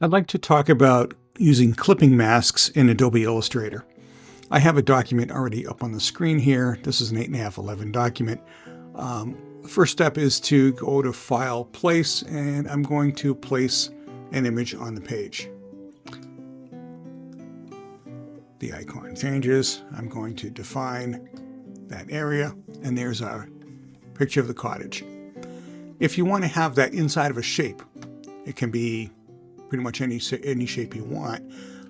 I'd like to talk about using clipping masks in Adobe Illustrator. I have a document already up on the screen here. This is an 8.5:11 document. The first step is to go to File, Place, and I'm going to place an image on the page. The icon changes. I'm going to define that area, and there's our picture of the cottage. If you want to have that inside of a shape, it can be pretty much any shape you want.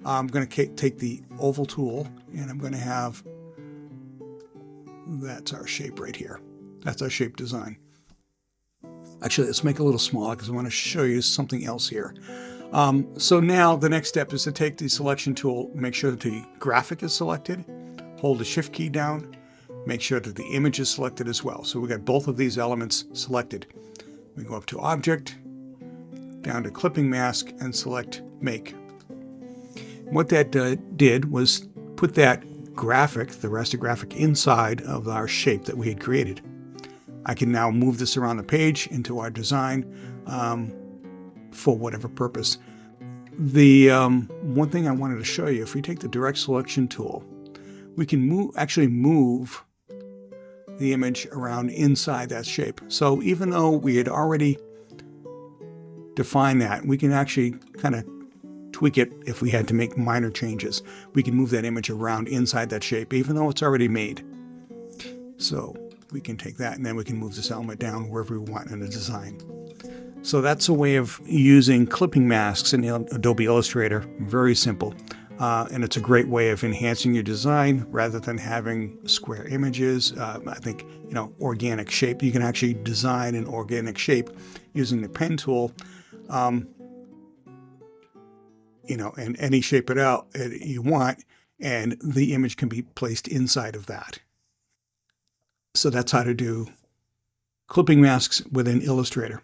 I'm going to take the oval tool and I'm going to have, that's our shape right here. That's our shape design. Actually, let's make it a little smaller because I want to show you something else here. So now the next step is to take the selection tool, make sure that the graphic is selected, hold the shift key down, make sure that the image is selected as well. So we got both of these elements selected. We go up to Object, down to Clipping Mask, and select Make. What that did was put that graphic, the raster graphic, inside of our shape that we had created. I can now move this around the page into our design for whatever purpose. The one thing I wanted to show you, if we take the Direct Selection tool, we can actually move the image around inside that shape. So even though we had already defined that, we can actually kind of tweak it if we had to make minor changes. We can move that image around inside that shape, even though it's already made. So we can take that and then we can move this element down wherever we want in the design. So that's a way of using clipping masks in Adobe Illustrator. Very simple. And it's a great way of enhancing your design rather than having square images. I think, organic shape. You can actually design an organic shape using the pen tool, and any shape it out you want, and the image can be placed inside of that. So that's how to do clipping masks within Illustrator.